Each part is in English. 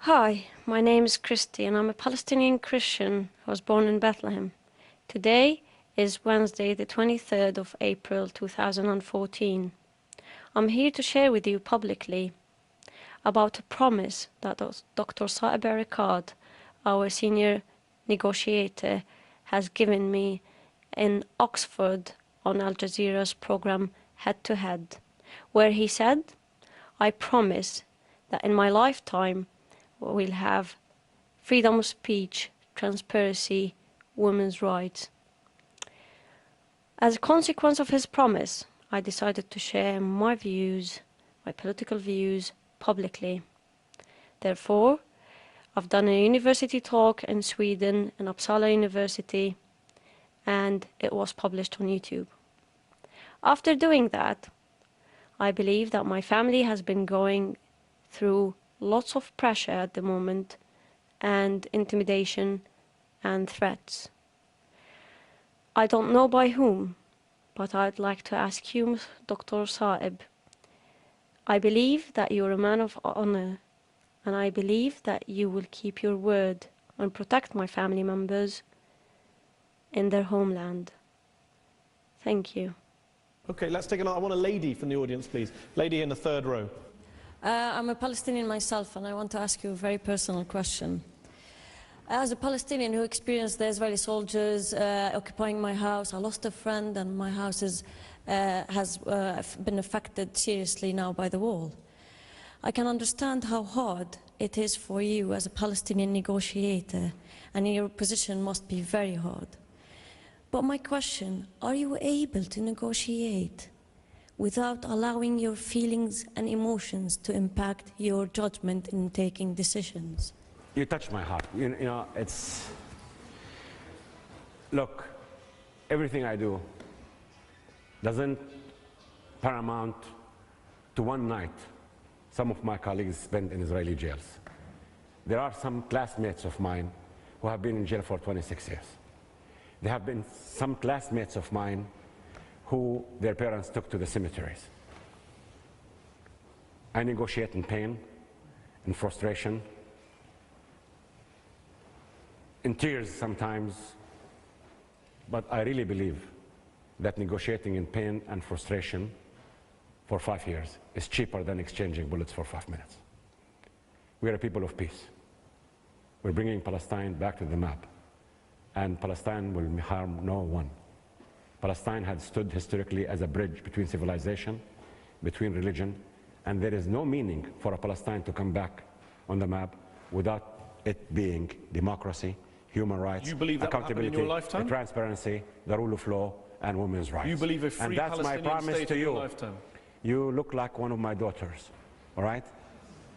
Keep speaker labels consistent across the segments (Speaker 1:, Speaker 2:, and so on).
Speaker 1: Hi, my name is Christy and I'm a Palestinian Christian who was born in Bethlehem. Today is Wednesday, the 23rd of April 2014. I'm here to share with you publicly about a promise that Dr. Saeb Erekat, our senior negotiator, has given me in Oxford on Al Jazeera's program Head to Head, where he said, "I promise that in my lifetime we'll have freedom of speech, transparency, women's rights." As a consequence of his promise, I decided to share my views, my political views, publicly. Therefore, I've done a university talk in Sweden, in Uppsala University, and it was published on YouTube. After doing that, I believe that my family has been going through lots of pressure at the moment, and intimidation and threats. I don't know by whom, but I'd like to ask you, Dr. Saeb. I believe that you're a man of honor, and I believe that you will keep your word and protect my family members in their homeland. Thank you.
Speaker 2: Okay, let's take I want a lady from the audience, please. Lady in the third row.
Speaker 3: I'm a Palestinian myself, and I want to ask you a very personal question. As a Palestinian who experienced the Israeli soldiers occupying my house, I lost a friend, and my house has been affected seriously now by the wall. I can understand how hard it is for you as a Palestinian negotiator, and your position must be very hard. But my question, are you able to negotiate without allowing your feelings and emotions to impact your judgment in taking decisions?
Speaker 4: You touch my heart. You know, it's... Look, everything I do doesn't paramount to one night some of my colleagues spend in Israeli jails. There are some classmates of mine who have been in jail for 26 years. There have been some classmates of mine who their parents took to the cemeteries. I negotiate in pain, in frustration, in tears sometimes, but I really believe that negotiating in pain and frustration for 5 years is cheaper than exchanging bullets for 5 minutes. We are a people of peace. We're bringing Palestine back to the map, and Palestine will harm no one. Palestine had stood historically as a bridge between civilization, between religion, and there is no meaning for a Palestine to come back on the map without it being democracy, human rights,
Speaker 2: You believe that will happen in your lifetime?
Speaker 4: transparency, the rule of law, and women's rights.
Speaker 2: You believe a free
Speaker 4: and that's my
Speaker 2: Palestinian
Speaker 4: promise
Speaker 2: state
Speaker 4: to
Speaker 2: in your
Speaker 4: you.
Speaker 2: lifetime?
Speaker 4: You look like one of my daughters, all right?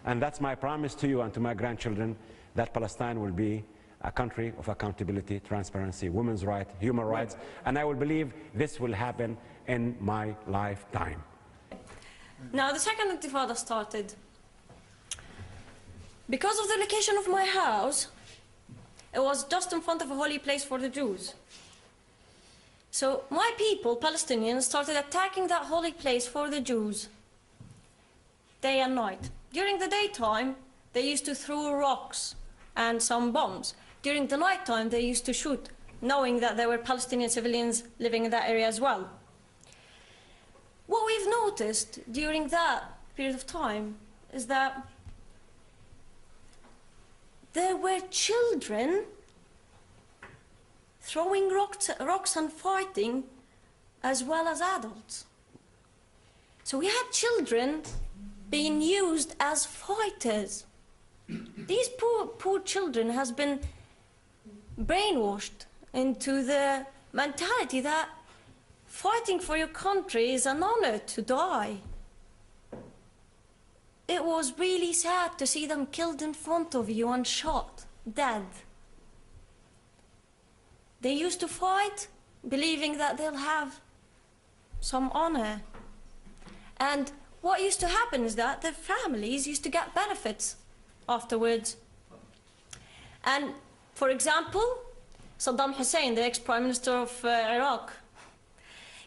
Speaker 4: And that's my promise to you and to my grandchildren, that Palestine will be a country of accountability, transparency, women's rights, human rights, and I will believe this will happen in my lifetime.
Speaker 3: Now, the second intifada started. Because of the location of my house, it was just in front of a holy place for the Jews. So my people, Palestinians, started attacking that holy place for the Jews day and night. During the daytime, they used to throw rocks and some bombs. During the nighttime, they used to shoot, knowing that there were Palestinian civilians living in that area as well. What we've noticed during that period of time is that there were children throwing rocks and fighting, as well as adults. So we had children being used as fighters. These poor children has been brainwashed into the mentality that fighting for your country is an honor to die. It was really sad to see them killed in front of you and shot, dead. They used to fight, believing that they'll have some honor. And what used to happen is that their families used to get benefits afterwards. And, for example, Saddam Hussein, the ex-Prime Minister of Iraq,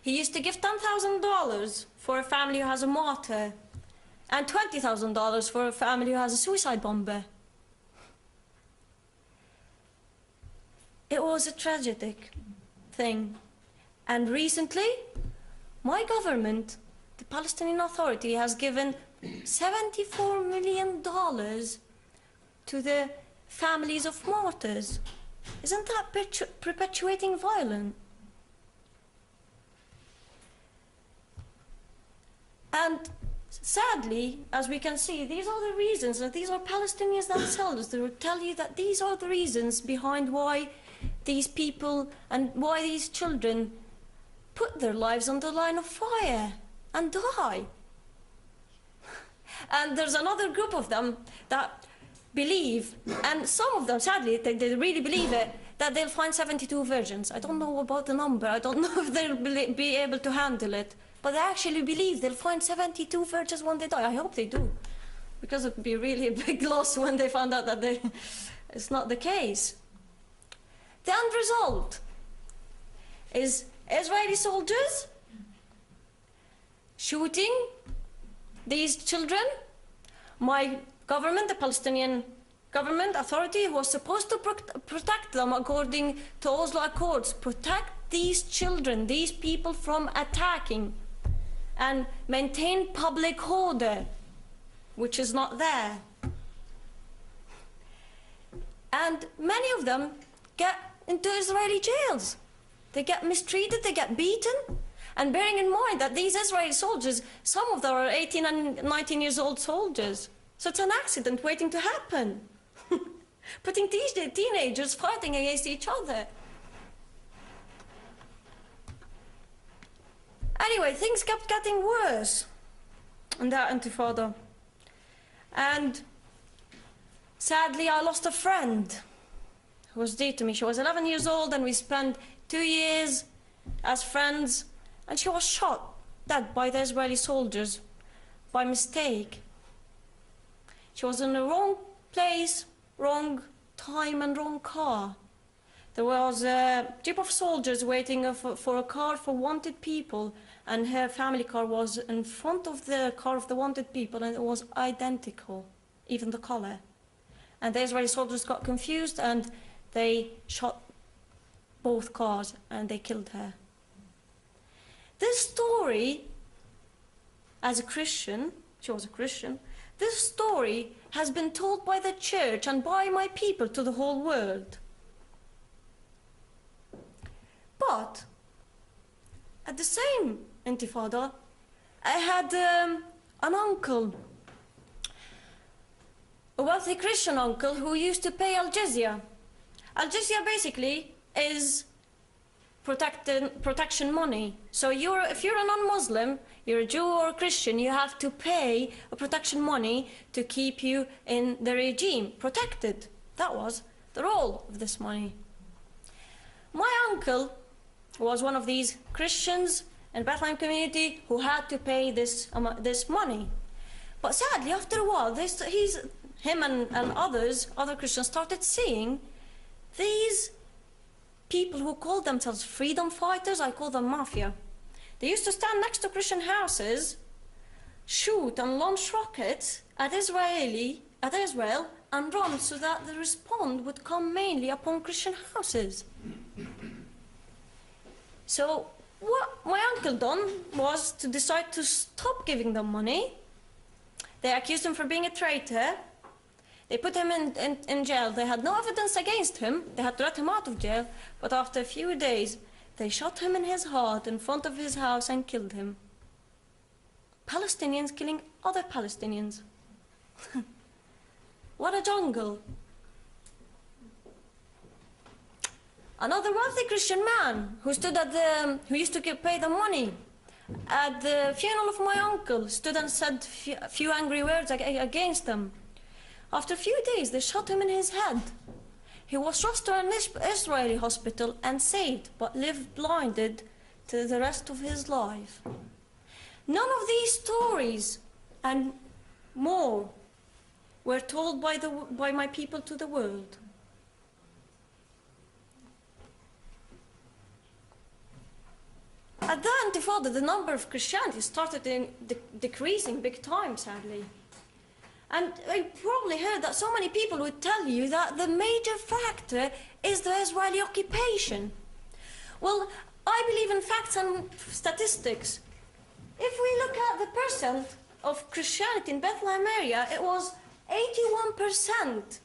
Speaker 3: he used to give $10,000 for a family who has a martyr, and $20,000 for a family who has a suicide bomber. It was a tragic thing. And recently, my government, the Palestinian Authority, has given $74 million to the families of martyrs. Isn't that perpetuating violence? And sadly, as we can see, these are the reasons, and these are Palestinians themselves that will tell you that these are the reasons behind why these people and why these children put their lives on the line of fire and die. And there's another group of them that believe, and some of them, sadly, they really believe it, that they'll find 72 virgins. I don't know about the number. I don't know if they'll be able to handle it. But they actually believe they'll find 72 virgins when they die. I hope they do. Because it would be really a big loss when they found out that it's not the case. The end result is Israeli soldiers shooting these children. My government, the Palestinian government authority, was supposed to protect them according to Oslo Accords, protect these children, these people from attacking, and maintain public order, which is not there. And many of them get into Israeli jails. They get mistreated, they get beaten. And bearing in mind that these Israeli soldiers, some of them are 18 and 19 years old soldiers. So it's an accident waiting to happen. Putting these teenagers fighting against each other. Anyway, things kept getting worse in that intifada. And sadly, I lost a friend who was dear to me. She was 11 years old, and we spent 2 years as friends, and she was shot dead by the Israeli soldiers by mistake. She was in the wrong place, wrong time, and wrong car. There was a group of soldiers waiting for a car for wanted people, and her family car was in front of the car of the wanted people, and it was identical, even the color. And the Israeli soldiers got confused, and they shot both cars, and they killed her. This story, as a Christian, she was a Christian, this story has been told by the church and by my people to the whole world. But at the same intifada, I had an uncle, a wealthy Christian uncle who used to pay al-jizya. Al-jizya basically is protection money. So if you're a non-Muslim, you're a Jew or a Christian, you have to pay a protection money to keep you in the regime, protected. That was the role of this money. My uncle was one of these Christians in Bethlehem community who had to pay this money. But sadly, after a while, him and other Christians started seeing these people who called themselves freedom fighters. I call them mafia. They used to stand next to Christian houses, shoot and launch rockets at Israel, and run so that the response would come mainly upon Christian houses. So what my uncle done was to decide to stop giving them money. They accused him for being a traitor. They put him in jail. They had no evidence against him. They had to let him out of jail. But after a few days, they shot him in his heart in front of his house and killed him. Palestinians killing other Palestinians. What a jungle. Another wealthy Christian man who used to pay the money at the funeral of my uncle stood and said a few angry words against them. After a few days, they shot him in his head. He was rushed to an Israeli hospital and saved, but lived blinded to the rest of his life. None of these stories and more were told by my people to the world. At the Intifada, the number of Christianity started decreasing big time, sadly. And I probably heard that so many people would tell you that the major factor is the Israeli occupation. Well, I believe in facts and statistics. If we look at the percent of Christianity in Bethlehem area, it was 81%.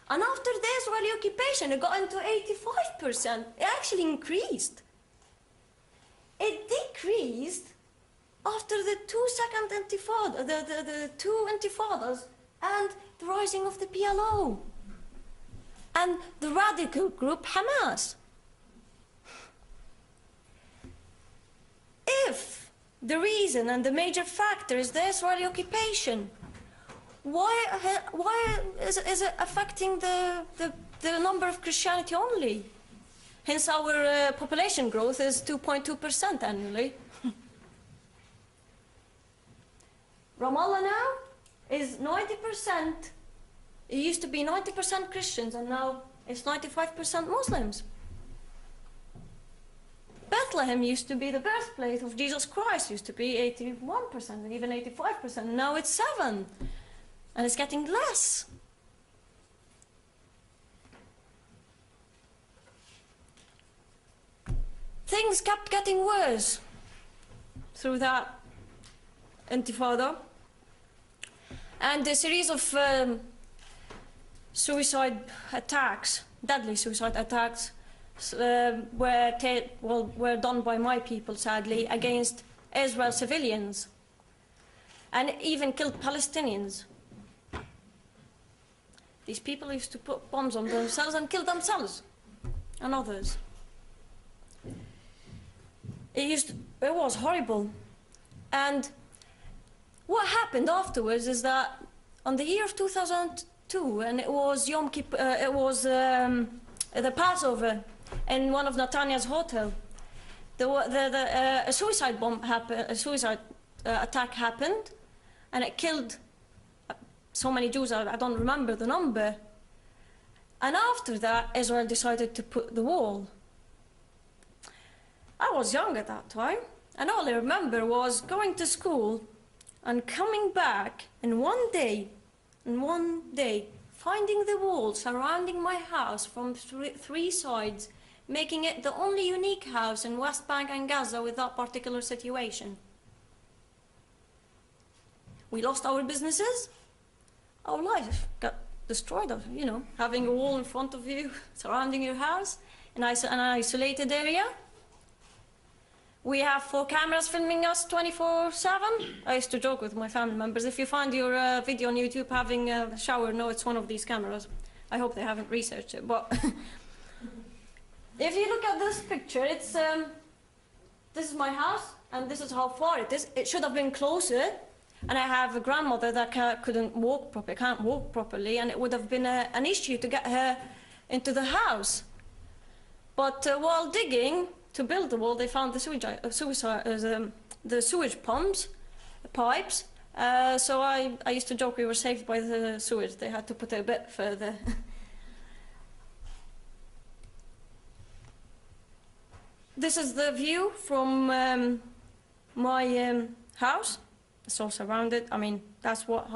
Speaker 3: And after the Israeli occupation, it got into 85%. It actually increased. It decreased after the two intifadas and the rising of the PLO and the radical group Hamas. If the reason and the major factor is the Israeli occupation, why is it affecting the number of Christianity only? Hence our population growth is 2.2% annually. Ramallah now is 90%. It used to be 90% Christians, and now it's 95% Muslims. Bethlehem used to be the birthplace of Jesus Christ, used to be 81% and even 85%. Now it's 7%, and it's getting less. Things kept getting worse through that intifada. And a series of suicide attacks, deadly suicide attacks, were done by my people, sadly, against Israel civilians, and even killed Palestinians. These people used to put bombs on themselves and kill themselves and others. It was horrible. And what happened afterwards is that on the year of 2002, and it was Yom Kippur, it was the Passover in one of Netanyah's hotel, a suicide bomb happened, a suicide attack happened, and it killed so many Jews. I don't remember the number. And after that, Israel decided to put the wall. I was young at that time, and all I remember was going to school and coming back, and one day, finding the wall surrounding my house from three sides, making it the only unique house in West Bank and Gaza with that particular situation. We lost our businesses, our life got destroyed, you know, having a wall in front of you, surrounding your house, in an isolated area. We have 4 cameras filming us 24/7. I used to joke with my family members, if you find your video on YouTube having a shower, no, it's one of these cameras. I hope they haven't researched it, but if you look at this picture, it's this is my house, and this is how far it is. It should have been closer, and I have a grandmother that can't walk properly, and it would have been an issue to get her into the house. But while digging to build the wall, they found the sewage pipes. So I used to joke we were saved by the sewage. They had to put it a bit further. This is the view from my house. It's all surrounded. I mean, that's what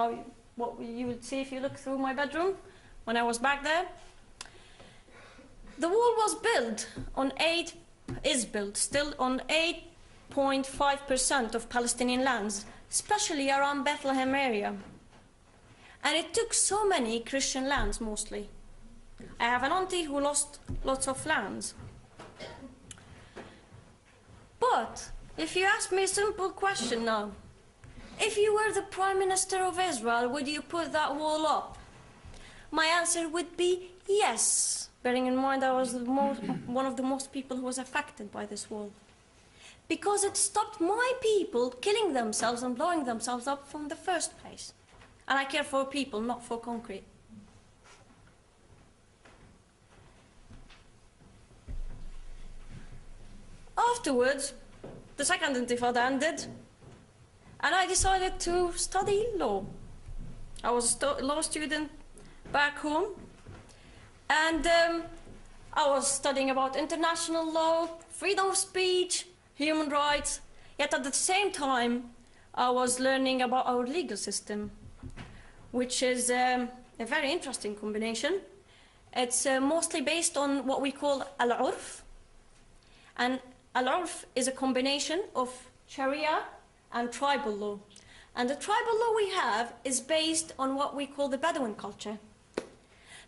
Speaker 3: you would see if you look through my bedroom when I was back there. The wall was built on still on 8.5% of Palestinian lands, especially around Bethlehem area. And it took so many Christian lands, mostly. I have an auntie who lost lots of lands. But if you ask me a simple question now, if you were the Prime Minister of Israel, would you put that wall up? My answer would be yes, bearing in mind I was one of the most people who was affected by this wall. Because it stopped my people killing themselves and blowing themselves up from the first place. And I care for people, not for concrete. Afterwards, the second intifada ended, and I decided to study law. I was a law student back home, and I was studying about international law, freedom of speech, human rights, yet at the same time I was learning about our legal system, which is a very interesting combination. It's mostly based on what we call al-urf. And al-urf is a combination of Sharia and tribal law. And the tribal law we have is based on what we call the Bedouin culture.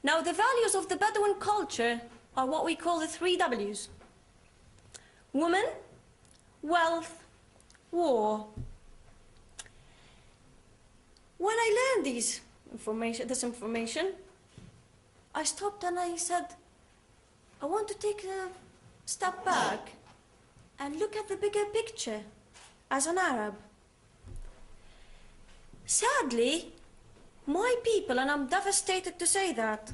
Speaker 3: Now, the values of the Bedouin culture are what we call the 3 Ws. Woman, wealth, war. When I learned this information, I stopped and I said, I want to take a step back and look at the bigger picture as an Arab. Sadly, my people, and I'm devastated to say that,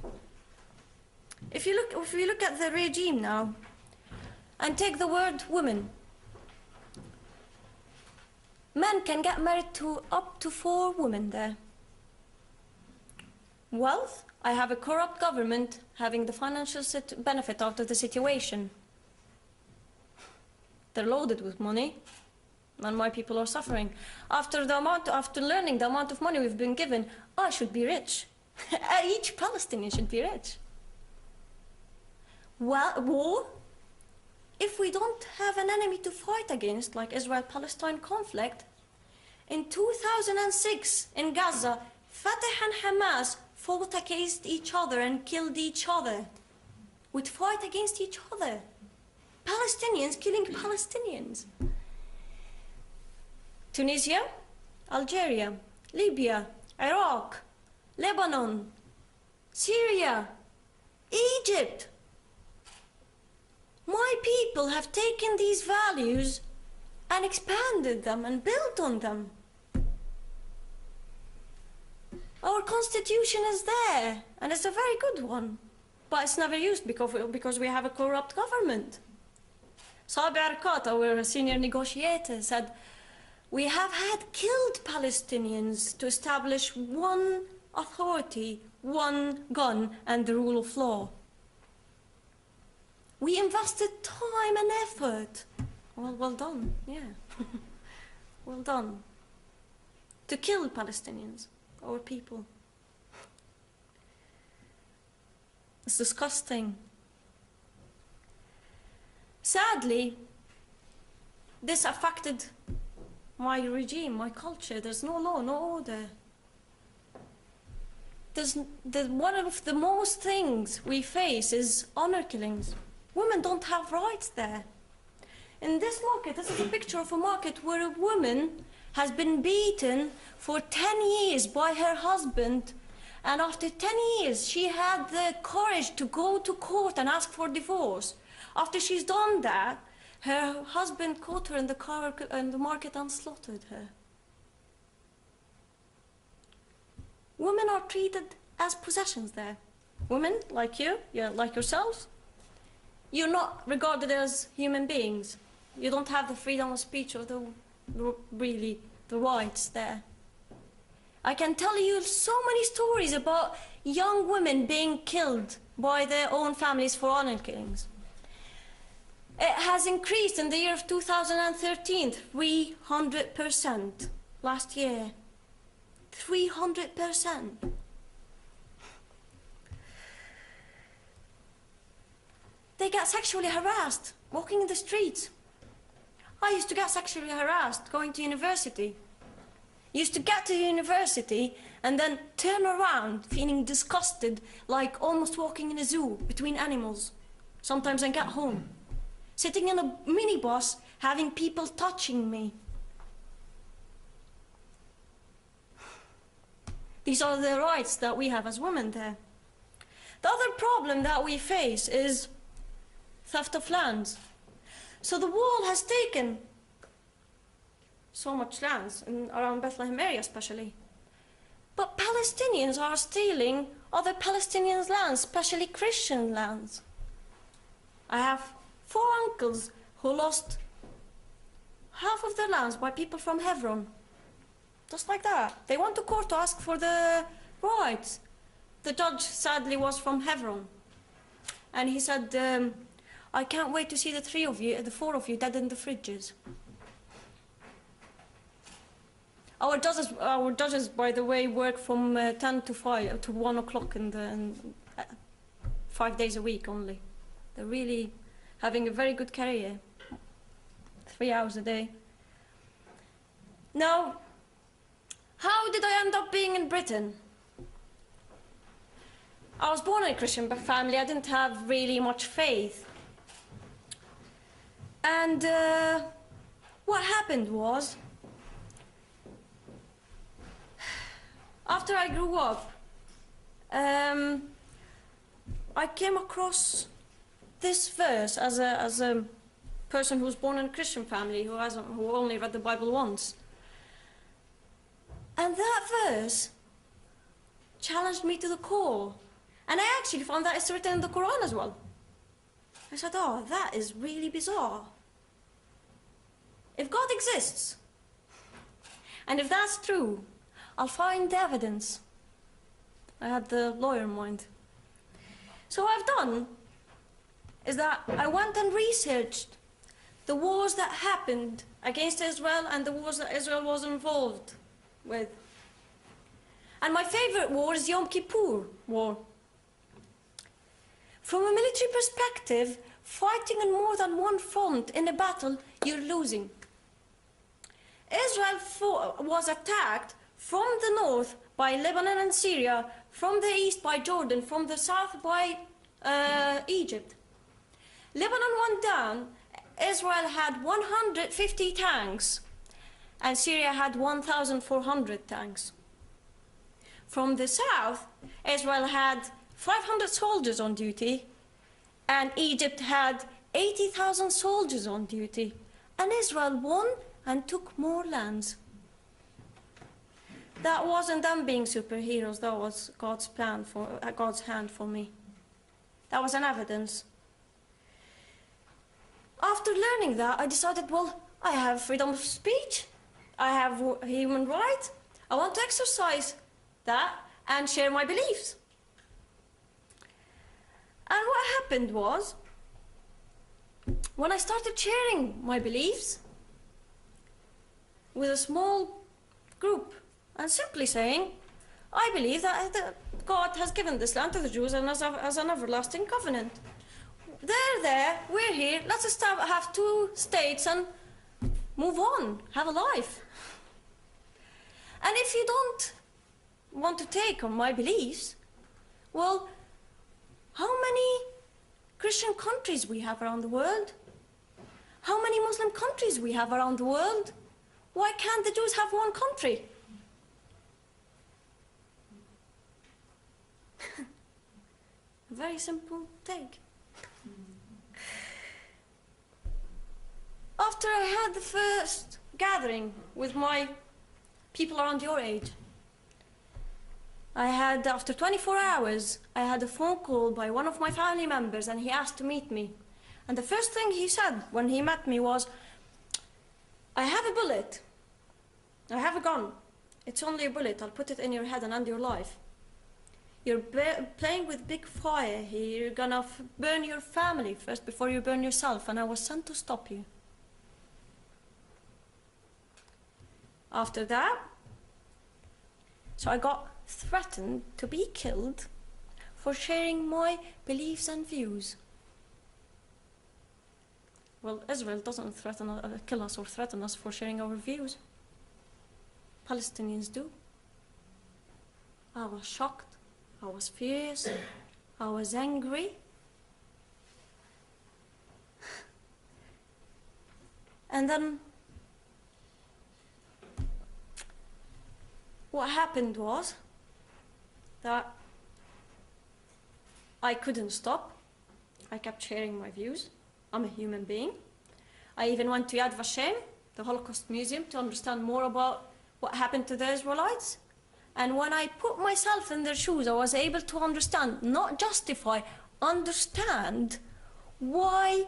Speaker 3: if you look at the regime now and take the word woman, men can get married to up to 4 women there. Wealth, I have a corrupt government having the financial benefit out of the situation. They're loaded with money, and my people are suffering. After learning the amount of money we've been given, I should be rich. Each Palestinian should be rich. Well, war, if we don't have an enemy to fight against, like Israel-Palestine conflict, in 2006 in Gaza, Fatah and Hamas fought against each other and killed each other. We'd fight against each other. Palestinians killing Palestinians. Tunisia, Algeria, Libya, Iraq, Lebanon, Syria, Egypt. My people have taken these values and expanded them and built on them. Our constitution is there, and it's a very good one, but it's never used because we have a corrupt government. Sabi Arkat, our senior negotiator, said, we have had killed Palestinians to establish one authority, one gun, and the rule of law. We invested time and effort. Well done, yeah. Well done. To kill Palestinians, our people. It's disgusting. Sadly, this affected my regime, my culture. There's no law, no order. One of the most things we face is honor killings. Women don't have rights there. In this market, this is a picture of a market where a woman has been beaten for 10 years by her husband, and after 10 years she had the courage to go to court and ask for divorce. After she's done that, her husband caught her in the car in the market and slaughtered her. Women are treated as possessions there. Women, like you, like yourselves, you're not regarded as human beings. You don't have the freedom of speech or the rights there. I can tell you so many stories about young women being killed by their own families for honor killings. It has increased in the year of 2013, 300% last year. 300%. They get sexually harassed walking in the streets. I used to get sexually harassed going to university. Used to get to university and then turn around feeling disgusted, like almost walking in a zoo between animals. Sometimes I get home, sitting in a minibus, having people touching me. These are the rights that we have as women there. The other problem that we face is theft of lands. So the wall has taken so much lands around Bethlehem area especially. But Palestinians are stealing other Palestinians' lands, especially Christian lands. I have 4 uncles who lost half of their lands by people from Hebron. Just like that. They went to court to ask for the rights. The judge sadly was from Hebron. And he said, I can't wait to see the 4 of you dead in the fridges. Our judges, by the way, work from 10 to 5 to 1 o'clock in 5 days a week only. They're really having a very good career, 3 hours a day. Now, how did I end up being in Britain? I was born in a Christian family. I didn't have really much faith. And what happened was, after I grew up, I came across this verse as a person who was born in a Christian family, who only read the Bible once. And that verse challenged me to the core. And I actually found that it's written in the Quran as well. I said, oh, that is really bizarre. If God exists, and if that's true, I'll find the evidence. I had the lawyer in mind. So what I've done is that I went and researched the wars that happened against Israel and the wars that Israel was involved with. And my favorite war is Yom Kippur War. From a military perspective, fighting on more than one front in a battle, you're losing. Israel was attacked from the north by Lebanon and Syria, from the east by Jordan, from the south by Egypt. Lebanon went down. Israel had 150 tanks, and Syria had 1,400 tanks. From the south, Israel had 500 soldiers on duty, and Egypt had 80,000 soldiers on duty. And Israel won and took more lands. That wasn't them being superheroes, that was God's plan God's hand for me. That was an evidence. After learning that, I decided, well, I have freedom of speech, I have human rights, I want to exercise that and share my beliefs. And what happened was, when I started sharing my beliefs with a small group and simply saying, I believe that God has given this land to the Jews and as an everlasting covenant. They're there, we're here, let's have 2 states and move on, have a life. And if you don't want to take on my beliefs, well, how many Christian countries we have around the world? How many Muslim countries we have around the world? Why can't the Jews have one country? A very simple take. After I had the first gathering with my people around your age, after 24 hours, I had a phone call by one of my family members, and he asked to meet me. And the first thing he said when he met me was, I have a bullet. I have a gun. It's only a bullet. I'll put it in your head and end your life. You're playing with big fire here. You're gonna burn your family first before you burn yourself, and I was sent to stop you. After that, so I got threatened to be killed for sharing my beliefs and views. Well, Israel doesn't kill us or threaten us for sharing our views. Palestinians do. I was shocked, I was furious, I was angry. And then what happened was that I couldn't stop. I kept sharing my views. I'm a human being. I even went to Yad Vashem, the Holocaust Museum, to understand more about what happened to the Israelites. And when I put myself in their shoes, I was able to understand, not justify, understand why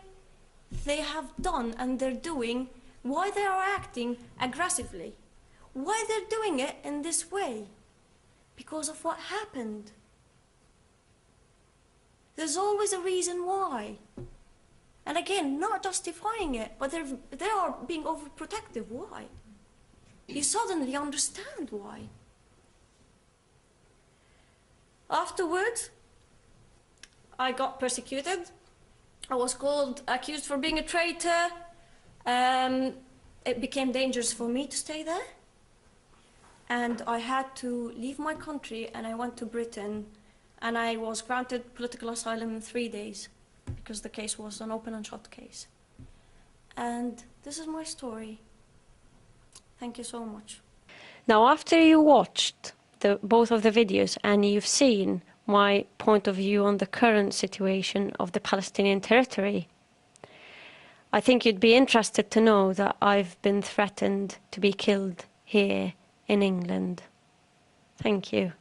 Speaker 3: they have done and they're doing, why they are acting aggressively, why they're doing it in this way, because of what happened. There's always a reason why. And again, not justifying it, but they are being overprotective. Why? you suddenly understand why. Afterwards, I got persecuted. I was accused for being a traitor. It became dangerous for me to stay there. And I had to leave my country, and I went to Britain, and I was granted political asylum in 3 days because the case was an open and shut case. And this is my story. Thank you so much.
Speaker 1: Now, after you watched both of the videos and you've seen my point of view on the current situation of the Palestinian territory, I think you'd be interested to know that I've been threatened to be killed here in England. Thank you.